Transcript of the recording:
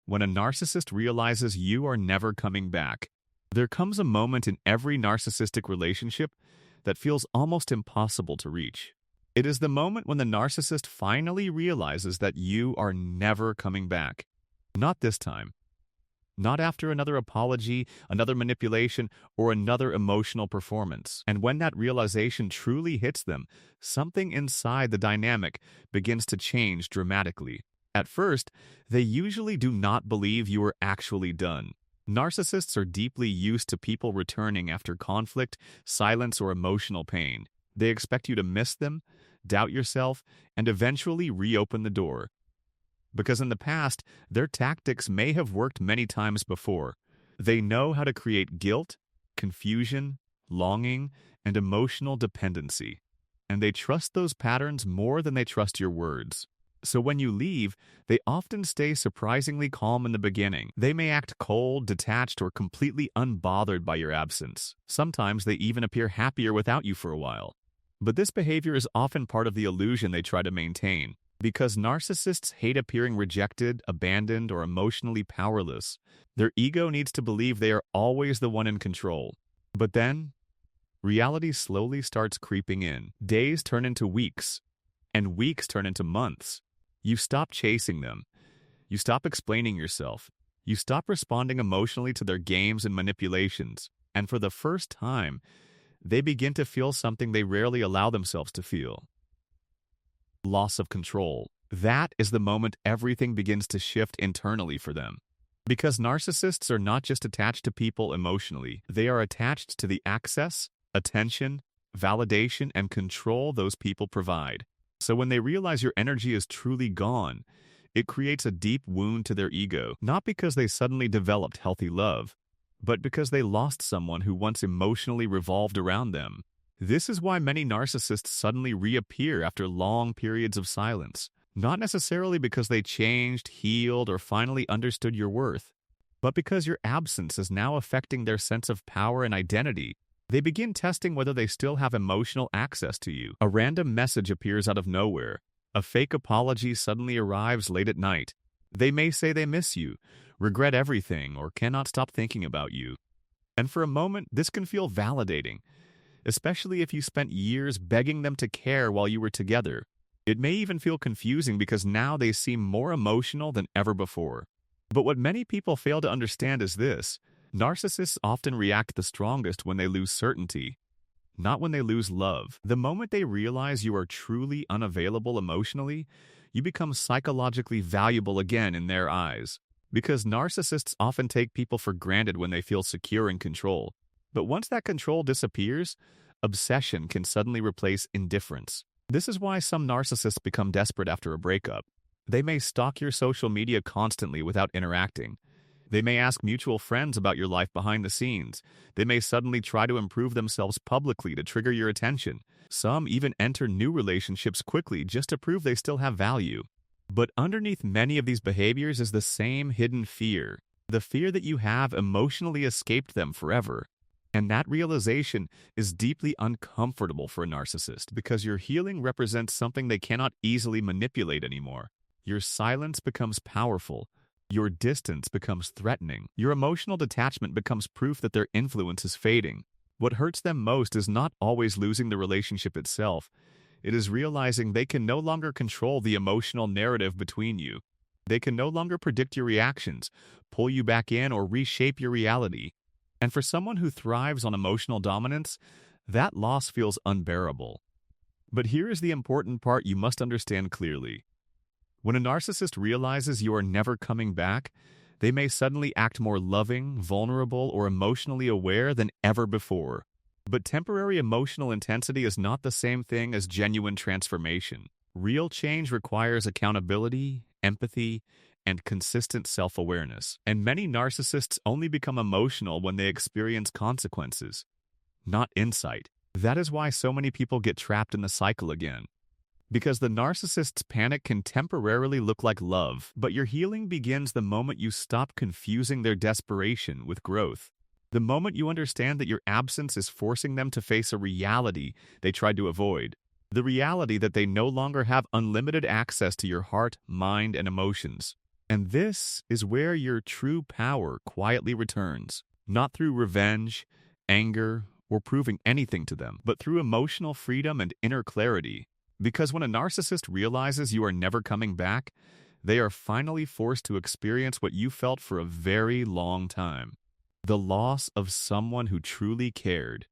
when a narcissist realizes you are never coming back. There comes a moment in every narcissistic relationship that feels almost impossible to reach. It is the moment when the narcissist finally realizes that you are never coming back. Not this time. Not after another apology, another manipulation, or another emotional performance. And when that realization truly hits them, something inside the dynamic begins to change dramatically. At first, they usually do not believe you are actually done. Narcissists are deeply used to people returning after conflict, silence, or emotional pain. They expect you to miss them, doubt yourself, and eventually reopen the door. Because in the past, their tactics may have worked many times before. They know how to create guilt, confusion, longing, and emotional dependency. And they trust those patterns more than they trust your words. So when you leave, they often stay surprisingly calm in the beginning. They may act cold, detached, or completely unbothered by your absence. Sometimes they even appear happier without you for a while. But this behavior is often part of the illusion they try to maintain. Because narcissists hate appearing rejected, abandoned, or emotionally powerless, their ego needs to believe they are always the one in control. But then, reality slowly starts creeping in. Days turn into weeks, and weeks turn into months. You stop chasing them. You stop explaining yourself. You stop responding emotionally to their games and manipulations. And for the first time, they begin to feel something they rarely allow themselves to feel. Loss of control. That is the moment everything begins to shift internally for them. Because narcissists are not just attached to people emotionally, they are attached to the access, attention, validation, and control those people provide. So when they realize your energy is truly gone, it creates a deep wound to their ego, not because they suddenly developed healthy love, but because they lost someone who once emotionally revolved around them. This is why many narcissists suddenly reappear after long periods of silence, not necessarily because they changed, healed, or finally understood your worth, but because your absence is now affecting their sense of power and identity. They begin testing whether they still have emotional access to you. A random message appears out of nowhere. A fake apology suddenly arrives late at night. They may say they miss you, regret everything, or cannot stop thinking about you. And for a moment, this can feel validating, especially if you spent years begging them to care while you were together. It may even feel confusing because now they seem more emotional than ever before. But what many people fail to understand is this: narcissists often react the strongest when they lose certainty, not when they lose love. The moment they realize you are truly unavailable emotionally, you become psychologically valuable again in their eyes. Because narcissists often take people for granted when they feel secure in control. But once that control disappears, obsession can suddenly replace indifference. This is why some narcissists become desperate after a breakup. They may stalk your social media constantly without interacting. They may ask mutual friends about your life behind the scenes. They may suddenly try to improve themselves publicly to trigger your attention. Some even enter new relationships quickly just to prove they still have value. But underneath many of these behaviors is the same hidden fear. The fear that you have emotionally escaped them forever. And that realization is deeply uncomfortable for a narcissist because your healing represents something they cannot easily manipulate anymore. Your silence becomes powerful. Your distance becomes threatening. Your emotional detachment becomes proof that their influence is fading. What hurts them most is not always losing the relationship itself. It is realizing they can no longer control the emotional narrative between you. They can no longer predict your reactions, pull you back in, or reshape your reality. And for someone who thrives on emotional dominance, that loss feels unbearable. But here is the important part you must understand clearly. When a narcissist realizes you are never coming back, they may suddenly act more loving, vulnerable, or emotionally aware than ever before. But temporary emotional intensity is not the same thing as genuine transformation. Real change requires accountability, empathy, and consistent self-awareness. And many narcissists only become emotional when they experience consequences, not insight. That is why so many people get trapped in the cycle again. Because the narcissist's panic can temporarily look like love, but your healing begins the moment you stop confusing their desperation with growth. The moment you understand that your absence is forcing them to face a reality they tried to avoid. The reality that they no longer have unlimited access to your heart, mind, and emotions. And this is where your true power quietly returns, not through revenge, anger, or proving anything to them, but through emotional freedom and inner clarity. Because when a narcissist realizes you are never coming back, they are finally forced to experience what you felt for a very long time: the loss of someone who truly cared.